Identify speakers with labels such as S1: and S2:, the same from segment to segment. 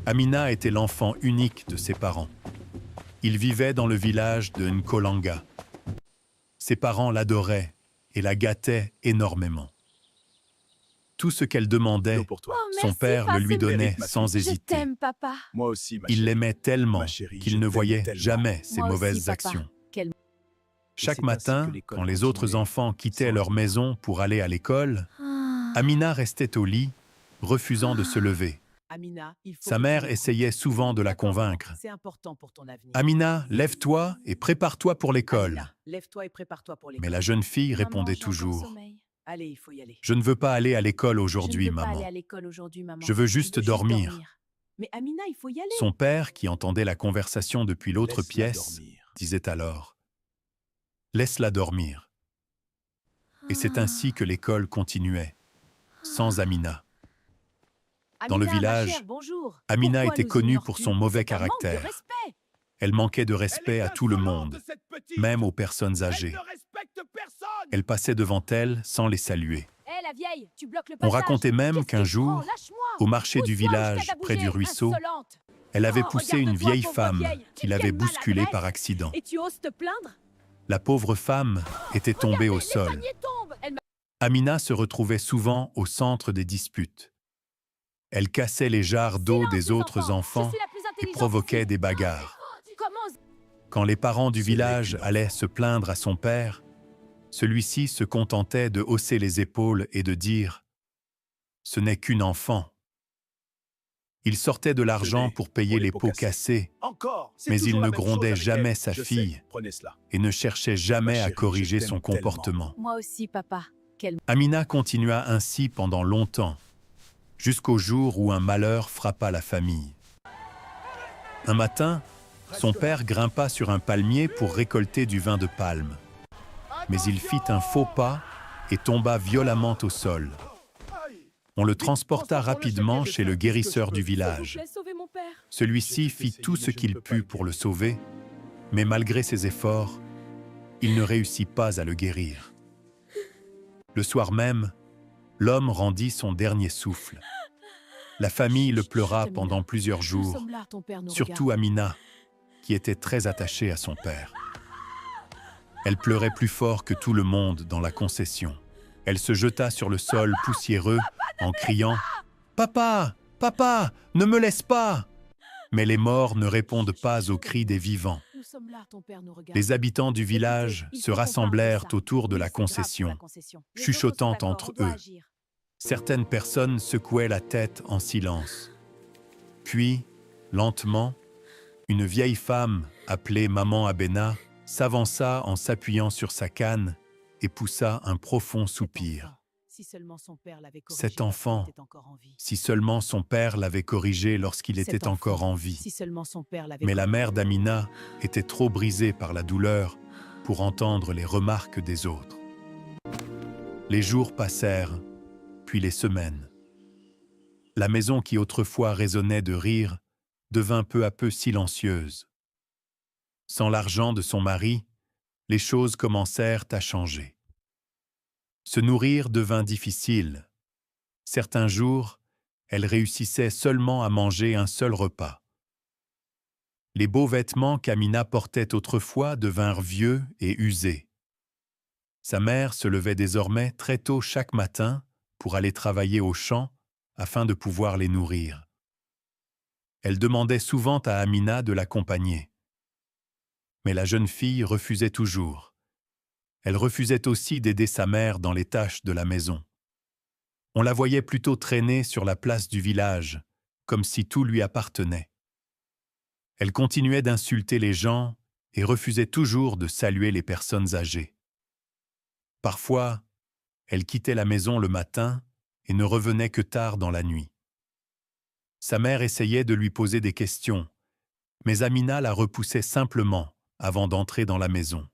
S1: Amina était l'enfant unique de ses parents. Il vivait dans le village de Nkolanga. Ses parents l'adoraient et la gâtaient énormément. Tout ce qu'elle demandait,
S2: Pour toi.
S3: Oh,
S1: son
S3: merci,
S1: père le lui
S3: Passé.
S1: donnait
S2: Mérite, ma
S1: sans
S3: Je
S1: hésiter.
S3: t'aime, papa.
S2: Moi aussi, ma
S1: Il
S2: chérie.
S1: l'aimait tellement
S2: Ma chérie,
S1: qu'il
S2: je
S1: ne
S2: t'aime
S1: voyait
S2: tellement.
S1: jamais ses
S3: Moi aussi,
S1: mauvaises
S3: papa.
S1: actions.
S3: Quel...
S1: Chaque
S2: c'est
S1: matin,
S2: ainsi que l'école
S1: quand les autres
S2: continuait,
S1: enfants quittaient
S2: sans
S1: leur
S2: Amina.
S1: maison pour aller à l'école,
S3: Ah.
S1: Amina restait au lit, refusant de se lever.
S4: Amina, il faut
S1: Sa
S4: que
S1: mère
S4: tu
S1: essayait
S4: m'écoutes.
S1: souvent de la
S4: D'accord,
S1: convaincre.
S4: c'est important pour ton avenir.
S1: Amina, lève-toi et prépare-toi pour l'école.
S4: Amina, lève-toi et prépare-toi pour l'école.
S1: Mais la jeune fille
S3: Maman,
S1: répondait
S3: j'ai encore
S1: toujours
S3: sommeil.
S4: Allez, il faut y aller.
S1: « Je ne veux pas aller à l'école
S3: Je
S1: aujourd'hui,
S3: ne veux pas
S1: maman.
S3: aller à l'école aujourd'hui, maman.
S1: Je veux juste dormir. »
S4: Mais Amina, il faut y aller.
S1: Son père, qui entendait la conversation depuis l'autre
S2: Laisse-la
S1: pièce,
S2: dormir.
S1: disait alors « Laisse-la dormir. » Et c'est ainsi que l'école continuait, sans Amina. Dans le
S4: Amina, ma
S1: village,
S4: chère, bonjour.
S1: Amina
S4: Pourquoi
S1: était
S4: nous
S1: connue
S4: ignores-tu?
S1: pour son mauvais
S4: C'est un manque de
S1: caractère.
S4: respect.
S1: Elle manquait de respect à tout le monde, même aux personnes âgées. Elle passait devant elles sans les saluer.
S3: Hé, la vieille, tu bloques le
S1: On
S3: passage.
S1: racontait même
S3: Qu'est-ce
S1: qu'un
S3: qui te prend?
S1: jour,
S3: Lâche-moi.
S1: au marché du
S3: Pousse-toi ou je
S1: village,
S3: t'aide à
S1: près
S3: bouger,
S1: du ruisseau,
S3: insolente.
S1: elle avait
S3: Oh,
S1: poussé une
S3: regarde-toi,
S1: vieille
S3: pauvre
S1: femme
S3: vieille.
S1: qui
S3: Tu
S1: l'avait
S3: tiens
S1: bousculée
S3: maladresse.
S1: par accident.
S3: Et tu oses te plaindre?
S1: La pauvre femme était tombée au sol.
S3: Les paniers tombent. Elle m'a...
S1: Amina se retrouvait souvent au centre des disputes. Elle cassait les jarres d'eau
S3: Silence,
S1: des
S3: les
S1: autres enfants
S3: Je suis la plus
S1: et
S3: intelligente
S1: provoquait
S3: ici.
S1: des bagarres.
S3: Comment...
S1: Quand les parents du
S2: Ce n'est
S1: village
S2: qu'une
S1: allaient
S2: enfant.
S1: se plaindre à son père, celui-ci se contentait de hausser les épaules et de dire « Ce n'est qu'une enfant ». Il sortait de l'argent
S2: Tenez,
S1: pour payer
S2: pour
S1: les pots cassés,
S2: Encore. C'est
S1: mais il
S2: toujours
S1: ne
S2: la même chose
S1: grondait
S2: avec
S1: jamais
S2: elle.
S1: sa
S2: Je sais.
S1: fille
S2: Prenez cela.
S1: et ne cherchait jamais
S2: Ma
S1: à
S2: chérie,
S1: corriger
S2: je
S1: son
S2: t'aime tellement.
S1: comportement.
S3: Moi aussi, papa. Quel...
S1: Amina continua ainsi pendant longtemps, jusqu'au jour où un malheur frappa la famille. Un matin, son père grimpa sur un palmier pour récolter du vin de palme. Mais il fit un faux pas et tomba violemment au sol. On le transporta rapidement chez le guérisseur du village.
S3: Sauvez mon père.
S1: Celui-ci fit tout ce qu'il put pour le sauver, mais malgré ses efforts, il ne réussit pas à le guérir. Le soir même, l'homme rendit son dernier souffle. La famille le pleura
S3: Chut,
S1: pendant plusieurs
S3: Nous
S1: jours,
S3: sommes là, ton père nous
S1: surtout Amina, qui était très attachée à son père. Elle pleurait plus fort que tout le monde dans la concession. Elle se jeta sur le sol poussiéreux en criant « Papa, papa, ne me laisse pas !» Mais les morts ne répondent pas aux cris des vivants.
S3: Nous sommes là, ton père nous regarde.
S1: Les habitants du village
S3: Écoutez, il
S1: se
S3: faut qu'on parle de
S1: rassemblèrent
S3: ça.
S1: autour de
S3: Oui,
S1: la
S3: c'est grave pour la
S1: concession,
S3: concession. Les
S1: chuchotant
S3: autres sont
S1: entre
S3: d'accord, on doit
S1: eux.
S3: agir.
S1: Certaines personnes secouaient la tête en silence. Puis, lentement, une vieille femme, appelée Maman Abena, s'avança en s'appuyant sur sa canne et poussa un profond soupir.
S4: Si seulement son père l'avait corrigé
S1: Cet enfant,
S4: lorsqu'il était encore en vie.
S1: Si seulement son père l'avait corrigé lorsqu'il
S4: Cet
S1: était
S4: enfant,
S1: encore en vie.
S4: Si seulement son père l'avait
S1: Mais la
S4: corrigé.
S1: mère d'Amina était trop brisée par la douleur pour entendre les remarques des autres. Les jours passèrent, puis les semaines. La maison qui autrefois résonnait de rire devint peu à peu silencieuse. Sans l'argent de son mari, les choses commencèrent à changer. Se nourrir devint difficile. Certains jours, elle réussissait seulement à manger un seul repas. Les beaux vêtements qu'Amina portait autrefois devinrent vieux et usés. Sa mère se levait désormais très tôt chaque matin pour aller travailler au champ afin de pouvoir les nourrir. Elle demandait souvent à Amina de l'accompagner. Mais la jeune fille refusait toujours. Elle refusait aussi d'aider sa mère dans les tâches de la maison. On la voyait plutôt traîner sur la place du village, comme si tout lui appartenait. Elle continuait d'insulter les gens et refusait toujours de saluer les personnes âgées. Parfois, elle quittait la maison le matin et ne revenait que tard dans la nuit. Sa mère essayait de lui poser des questions, mais Amina la repoussait simplement avant d'entrer dans la maison.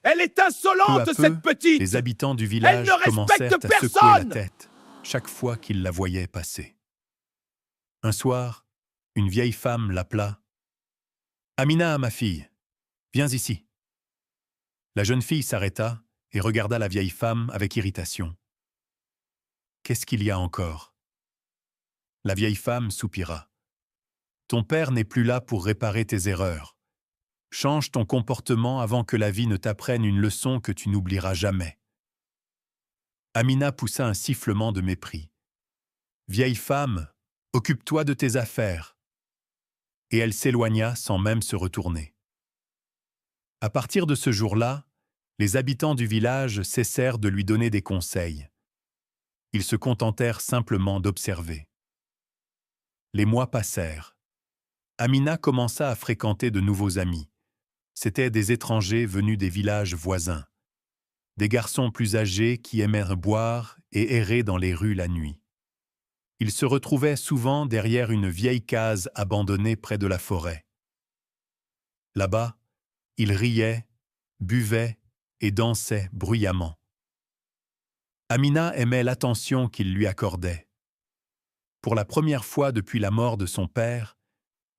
S2: Elle est
S1: Peu à
S2: insolente,
S1: peu,
S2: cette petite.
S1: les habitants du village
S2: ne respecte
S1: commencèrent à secouer
S2: personne.
S1: la tête chaque fois qu'ils la voyaient passer. Un soir, une vieille femme l'appela. « Amina, ma fille, viens ici. » La jeune fille s'arrêta et regarda la vieille femme avec irritation. « Qu'est-ce qu'il y a encore ?» La vieille femme soupira. Ton père n'est plus là pour réparer tes erreurs. Change ton comportement avant que la vie ne t'apprenne une leçon que tu n'oublieras jamais. » Amina poussa un sifflement de mépris. « Vieille femme, occupe-toi de tes affaires. » Et elle s'éloigna sans même se retourner. À partir de ce jour-là, les habitants du village cessèrent de lui donner des conseils. Ils se contentèrent simplement d'observer. Les mois passèrent. Amina commença à fréquenter de nouveaux amis. C'étaient des étrangers venus des villages voisins. Des garçons plus âgés qui aimèrent boire et errer dans les rues la nuit. Ils se retrouvaient souvent derrière une vieille case abandonnée près de la forêt. Là-bas, ils riaient, buvaient et dansaient bruyamment. Amina aimait l'attention qu'ils lui accordaient. Pour la première fois depuis la mort de son père,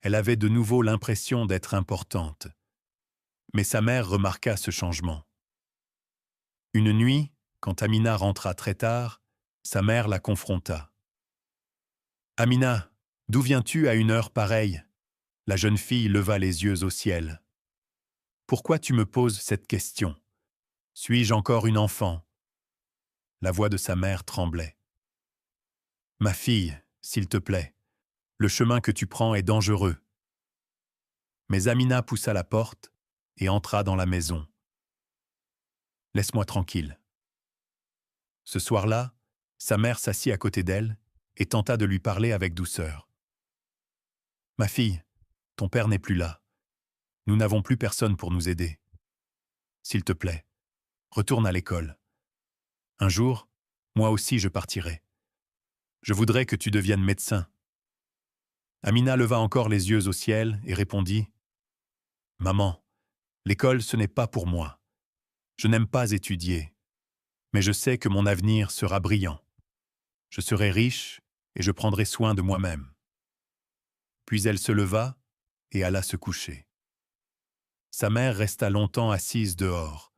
S1: elle avait de nouveau l'impression d'être importante. Mais sa mère remarqua ce changement. Une nuit, quand Amina rentra très tard, sa mère la confronta. « Amina, d'où viens-tu à une heure pareille ?» La jeune fille leva les yeux au ciel. « Pourquoi tu me poses cette question? Suis-je encore une enfant ?» La voix de sa mère tremblait. « Ma fille, s'il te plaît, le chemin que tu prends est dangereux. » Mais Amina poussa la porte et entra dans la maison. « Laisse-moi tranquille. » Ce soir-là, sa mère s'assit à côté d'elle et tenta de lui parler avec douceur. « Ma fille, ton père n'est plus là. Nous n'avons plus personne pour nous aider. S'il te plaît, retourne à l'école. Un jour, moi aussi je partirai. Je voudrais que tu deviennes médecin. » Amina leva encore les yeux au ciel et répondit « Maman, l'école ce n'est pas pour moi. Je n'aime pas étudier, mais je sais que mon avenir sera brillant. Je serai riche et je prendrai soin de moi-même. » Puis elle se leva et alla se coucher. Sa mère resta longtemps assise dehors,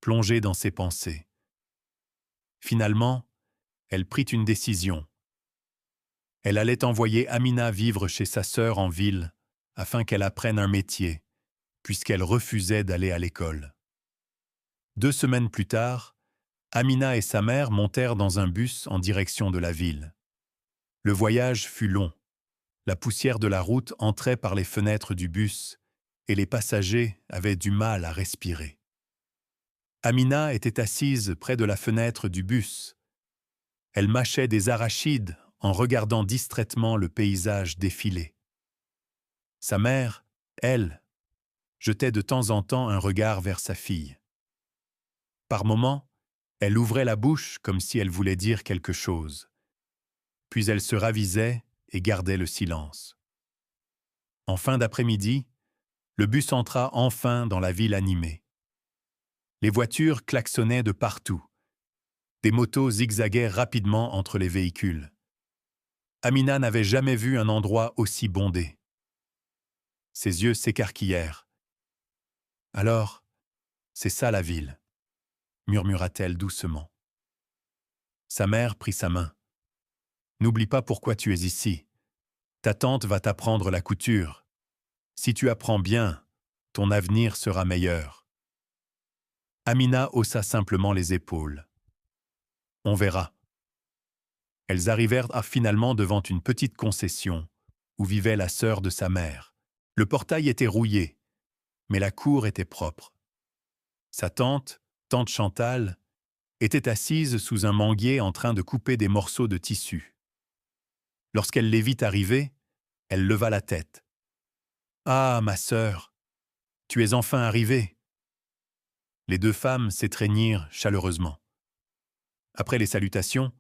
S1: plongée dans ses pensées. Finalement, elle prit une décision. Elle allait envoyer Amina vivre chez sa sœur en ville afin qu'elle apprenne un métier, puisqu'elle refusait d'aller à l'école. 2 semaines plus tard, Amina et sa mère montèrent dans un bus en direction de la ville. Le voyage fut long. La poussière de la route entrait par les fenêtres du bus et les passagers avaient du mal à respirer. Amina était assise près de la fenêtre du bus. Elle mâchait des arachides en regardant distraitement le paysage défiler. Sa mère, elle, jetait de temps en temps un regard vers sa fille. Par moments, elle ouvrait la bouche comme si elle voulait dire quelque chose. Puis elle se ravisait et gardait le silence. En fin d'après-midi, le bus entra enfin dans la ville animée. Les voitures klaxonnaient de partout. Des motos zigzaguaient rapidement entre les véhicules. Amina n'avait jamais vu un endroit aussi bondé. Ses yeux s'écarquillèrent. « Alors, c'est ça la ville », murmura-t-elle doucement. Sa mère prit sa main. « N'oublie pas pourquoi tu es ici. Ta tante va t'apprendre la couture. Si tu apprends bien, ton avenir sera meilleur. » Amina haussa simplement les épaules. « On verra. » Elles arrivèrent finalement devant une petite concession où vivait la sœur de sa mère. Le portail était rouillé, mais la cour était propre. Sa tante Chantal, était assise sous un manguier en train de couper des morceaux de tissu. Lorsqu'elle les vit arriver, elle leva la tête. « Ah, ma sœur, tu es enfin arrivée !» Les 2 femmes s'étreignirent chaleureusement. Après les salutations,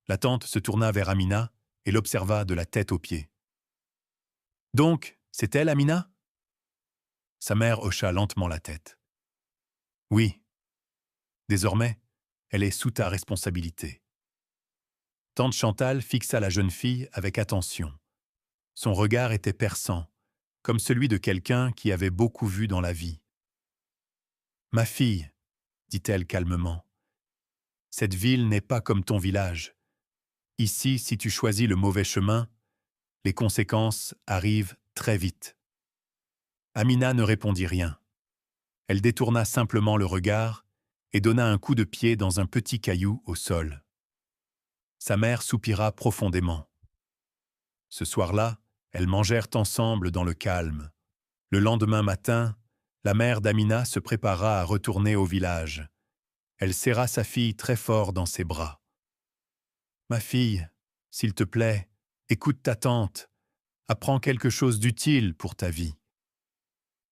S1: la tante se tourna vers Amina et l'observa de la tête aux pieds. « Donc, c'est elle, Amina ?» Sa mère hocha lentement la tête. « Oui. Désormais, elle est sous ta responsabilité. » Tante Chantal fixa la jeune fille avec attention. Son regard était perçant, comme celui de quelqu'un qui avait beaucoup vu dans la vie. « Ma fille, » dit-elle calmement, « cette ville n'est pas comme ton village. Ici, si tu choisis le mauvais chemin, les conséquences arrivent très vite. Amina ne répondit rien. Elle détourna simplement le regard et donna un coup de pied dans un petit caillou au sol. Sa mère soupira profondément. Ce soir-là, elles mangèrent ensemble dans le calme. Le lendemain matin, la mère d'Amina se prépara à retourner au village. Elle serra sa fille très fort dans ses bras. « Ma fille, s'il te plaît, écoute ta tante. Apprends quelque chose d'utile pour ta vie. »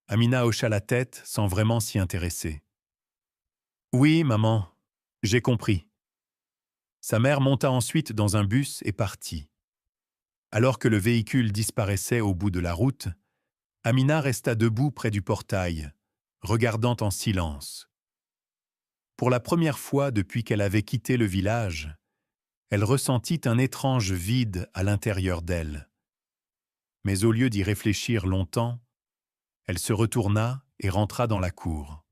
S1: Amina hocha la tête sans vraiment s'y intéresser. « Oui, maman, j'ai compris. » Sa mère monta ensuite dans un bus et partit. Alors que le véhicule disparaissait au bout de la route, Amina resta debout près du portail, regardant en silence. Pour la première fois depuis qu'elle avait quitté le village, elle ressentit un étrange vide à l'intérieur d'elle. Mais au lieu d'y réfléchir longtemps, elle se retourna et rentra dans la cour.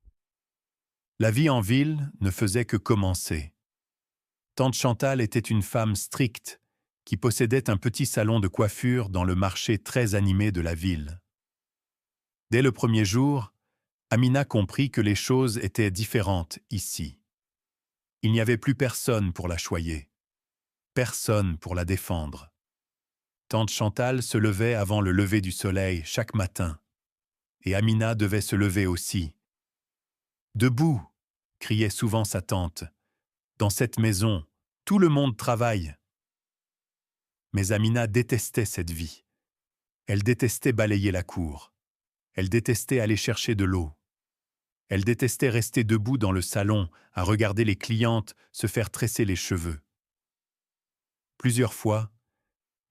S1: La vie en ville ne faisait que commencer. Tante Chantal était une femme stricte qui possédait un petit salon de coiffure dans le marché très animé de la ville. Dès le premier jour, Amina comprit que les choses étaient différentes ici. Il n'y avait plus personne pour la choyer, personne pour la défendre. Tante Chantal se levait avant le lever du soleil chaque matin, et Amina devait se lever aussi. « Debout !» criait souvent sa tante. « Dans cette maison, tout le monde travaille. » Mais Amina détestait cette vie. Elle détestait balayer la cour. Elle détestait aller chercher de l'eau. Elle détestait rester debout dans le salon à regarder les clientes se faire tresser les cheveux. Plusieurs fois,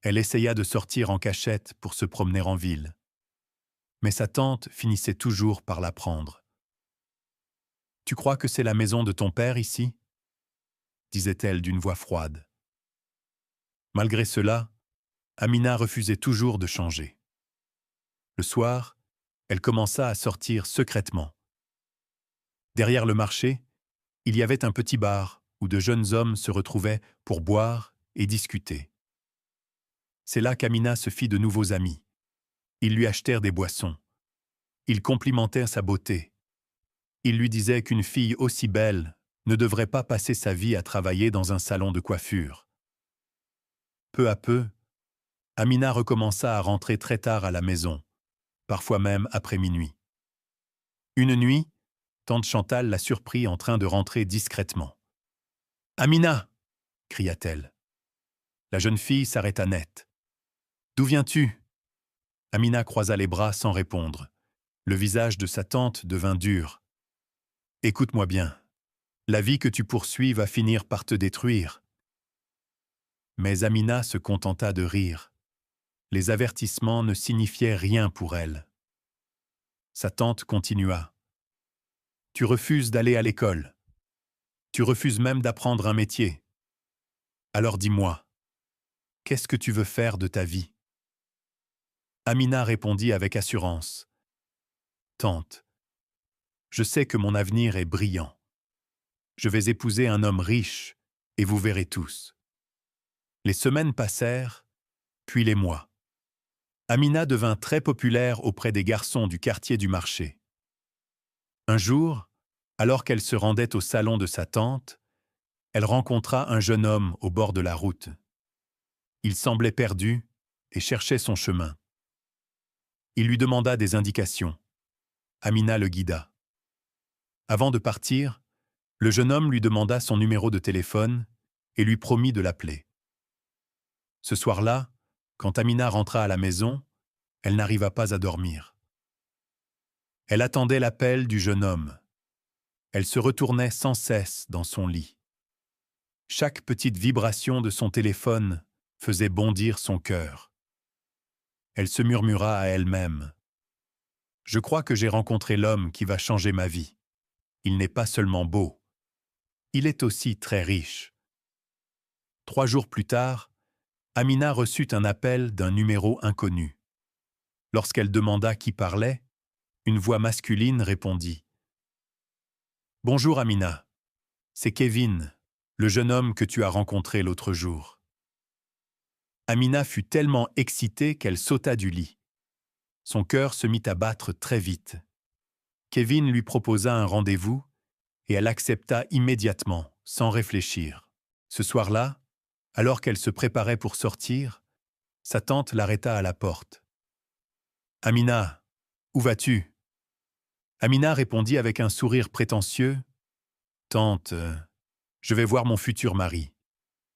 S1: elle essaya de sortir en cachette pour se promener en ville. Mais sa tante finissait toujours par la prendre. « Tu crois que c'est la maison de ton père ici ?» disait-elle d'une voix froide. Malgré cela, Amina refusait toujours de changer. Le soir, elle commença à sortir secrètement. Derrière le marché, il y avait un petit bar où de jeunes hommes se retrouvaient pour boire et discuter. C'est là qu'Amina se fit de nouveaux amis. Ils lui achetèrent des boissons. Ils complimentèrent sa beauté. Ils lui disaient qu'une fille aussi belle ne devrait pas passer sa vie à travailler dans un salon de coiffure. Peu à peu, Amina recommença à rentrer très tard à la maison, parfois même après minuit. Une nuit, tante Chantal la surprit en train de rentrer discrètement. « Amina !» cria-t-elle. La jeune fille s'arrêta net. « D'où viens-tu » Amina croisa les bras sans répondre. Le visage de sa tante devint dur. « Écoute-moi bien. La vie que tu poursuis va finir par te détruire. » Mais Amina se contenta de rire. Les avertissements ne signifiaient rien pour elle. Sa tante continua. « Tu refuses d'aller à l'école. Tu refuses même d'apprendre un métier. Alors dis-moi, qu'est-ce que tu veux faire de ta vie ?» Amina répondit avec assurance. « Tante, je sais que mon avenir est brillant. Je vais épouser un homme riche et vous verrez tous. » Les semaines passèrent, puis les mois. Amina devint très populaire auprès des garçons du quartier du marché. Un jour, alors qu'elle se rendait au salon de sa tante, elle rencontra un jeune homme au bord de la route. Il semblait perdu et cherchait son chemin. Il lui demanda des indications. Amina le guida. Avant de partir, le jeune homme lui demanda son numéro de téléphone et lui promit de l'appeler. Ce soir-là, quand Amina rentra à la maison, elle n'arriva pas à dormir. Elle attendait l'appel du jeune homme. Elle se retournait sans cesse dans son lit. Chaque petite vibration de son téléphone faisait bondir son cœur. Elle se murmura à elle-même. « Je crois que j'ai rencontré l'homme qui va changer ma vie. Il n'est pas seulement beau. Il est aussi très riche. » 3 jours plus tard, Amina reçut un appel d'un numéro inconnu. Lorsqu'elle demanda qui parlait, une voix masculine répondit. « Bonjour Amina, c'est Kevin, le jeune homme que tu as rencontré l'autre jour. » Amina fut tellement excitée qu'elle sauta du lit. Son cœur se mit à battre très vite. Kevin lui proposa un rendez-vous et elle accepta immédiatement, sans réfléchir. Ce soir-là, alors qu'elle se préparait pour sortir, sa tante l'arrêta à la porte. « Amina, où vas-tu » Amina répondit avec un sourire prétentieux. « Tante, je vais voir mon futur mari. »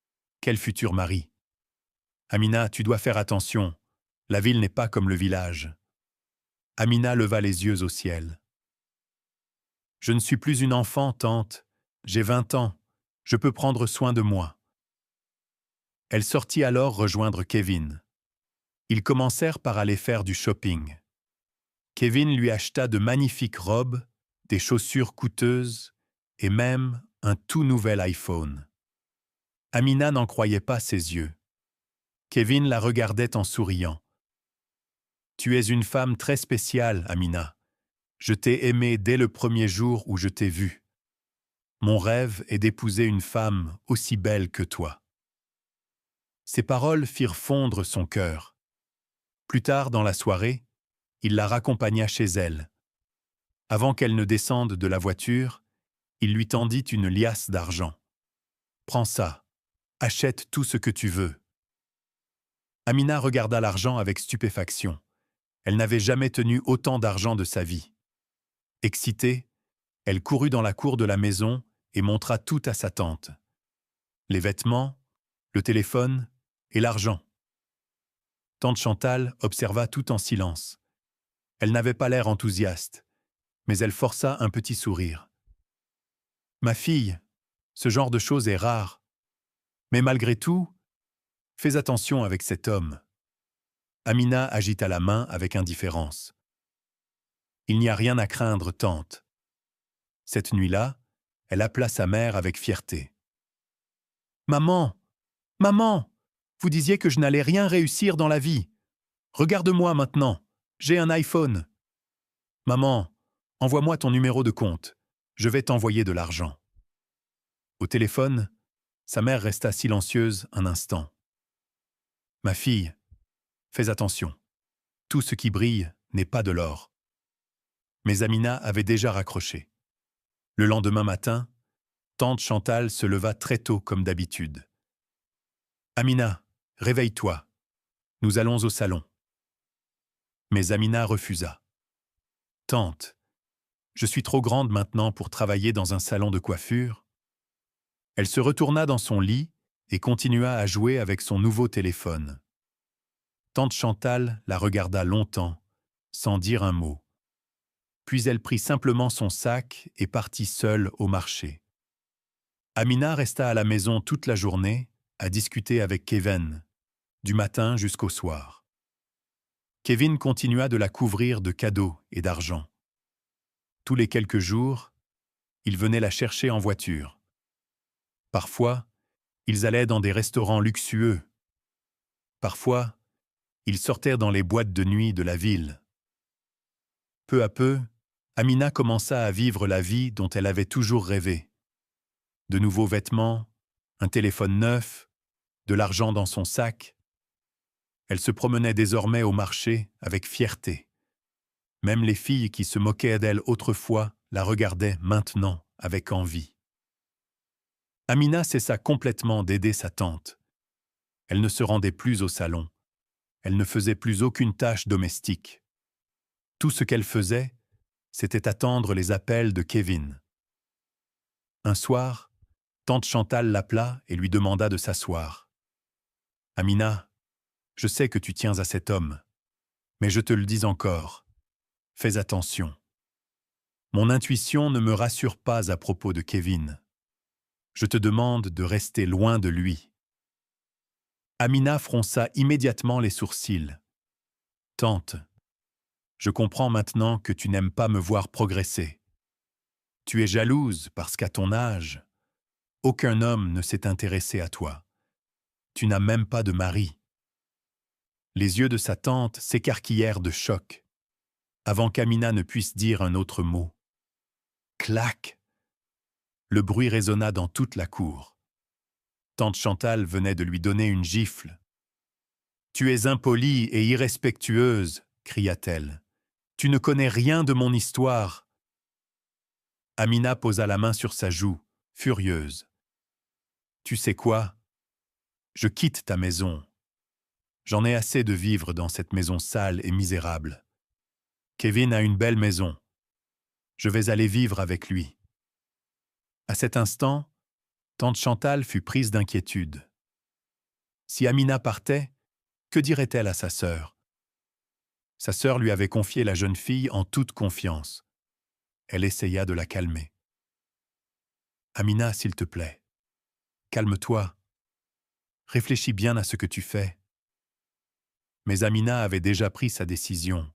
S1: « Quel futur mari ?»« Amina, tu dois faire attention. La ville n'est pas comme le village. » Amina leva les yeux au ciel. « Je ne suis plus une enfant, tante. J'ai 20 ans. Je peux prendre soin de moi. » Elle sortit alors rejoindre Kevin. Ils commencèrent par aller faire du shopping. Kevin lui acheta de magnifiques robes, des chaussures coûteuses et même un tout nouvel iPhone. Amina n'en croyait pas ses yeux. Kevin la regardait en souriant. « Tu es une femme très spéciale, Amina. Je t'ai aimée dès le premier jour où je t'ai vue. Mon rêve est d'épouser une femme aussi belle que toi. » Ces paroles firent fondre son cœur. Plus tard dans la soirée, il la raccompagna chez elle. Avant qu'elle ne descende de la voiture, il lui tendit une liasse d'argent. « Prends ça, achète tout ce que tu veux. » Amina regarda l'argent avec stupéfaction. Elle n'avait jamais tenu autant d'argent de sa vie. Excitée, elle courut dans la cour de la maison et montra tout à sa tante. Les vêtements, le téléphone et l'argent. Tante Chantal observa tout en silence. Elle n'avait pas l'air enthousiaste, mais elle força un petit sourire. « Ma fille, ce genre de chose est rare. Mais malgré tout, fais attention avec cet homme. » Amina agita la main avec indifférence. « Il n'y a rien à craindre, tante. » Cette nuit-là, elle appela sa mère avec fierté. « Maman, maman, vous disiez que je n'allais rien réussir dans la vie. Regarde-moi maintenant, j'ai un iPhone. Maman, envoie-moi ton numéro de compte. Je vais t'envoyer de l'argent. » Au téléphone, sa mère resta silencieuse un instant. « Ma fille, fais attention. Tout ce qui brille n'est pas de l'or. » Mais Amina avait déjà raccroché. Le lendemain matin, tante Chantal se leva très tôt comme d'habitude. « Amina, réveille-toi. Nous allons au salon. » Mais Amina refusa. « Tante, je suis trop grande maintenant pour travailler dans un salon de coiffure. » Elle se retourna dans son lit et continua à jouer avec son nouveau téléphone. Tante Chantal la regarda longtemps, sans dire un mot. Puis elle prit simplement son sac et partit seule au marché. Amina resta à la maison toute la journée, à discuter avec Kevin, du matin jusqu'au soir. Kevin continua de la couvrir de cadeaux et d'argent. Tous les quelques jours, il venait la chercher en voiture. Parfois, ils allaient dans des restaurants luxueux. Parfois, ils sortaient dans les boîtes de nuit de la ville. Peu à peu, Amina commença à vivre la vie dont elle avait toujours rêvé. De nouveaux vêtements, un téléphone neuf, de l'argent dans son sac. Elle se promenait désormais au marché avec fierté. Même les filles qui se moquaient d'elle autrefois la regardaient maintenant avec envie. Amina cessa complètement d'aider sa tante. Elle ne se rendait plus au salon. Elle ne faisait plus aucune tâche domestique. Tout ce qu'elle faisait, c'était attendre les appels de Kevin. Un soir, tante Chantal l'appela et lui demanda de s'asseoir. « Amina, je sais que tu tiens à cet homme, mais je te le dis encore, fais attention. Mon intuition ne me rassure pas à propos de Kevin. Je te demande de rester loin de lui. » Amina fronça immédiatement les sourcils. « Tante, je comprends maintenant que tu n'aimes pas me voir progresser. Tu es jalouse parce qu'à ton âge, aucun homme ne s'est intéressé à toi. Tu n'as même pas de mari. » Les yeux de sa tante s'écarquillèrent de choc, avant qu'Amina ne puisse dire un autre mot. Clac! Le bruit résonna dans toute la cour. Tante Chantal venait de lui donner une gifle. « Tu es impolie et irrespectueuse, cria-t-elle. « Tu ne connais rien de mon histoire. » Amina posa la main sur sa joue, furieuse. « Tu sais quoi? Je quitte ta maison. J'en ai assez de vivre dans cette maison sale et misérable. Kevin a une belle maison. Je vais aller vivre avec lui. » À cet instant, tante Chantal fut prise d'inquiétude. Si Amina partait, que dirait-elle à sa sœur? Sa sœur lui avait confié la jeune fille en toute confiance. Elle essaya de la calmer. « Amina, s'il te plaît, calme-toi. Réfléchis bien à ce que tu fais. » Mais Amina avait déjà pris sa décision.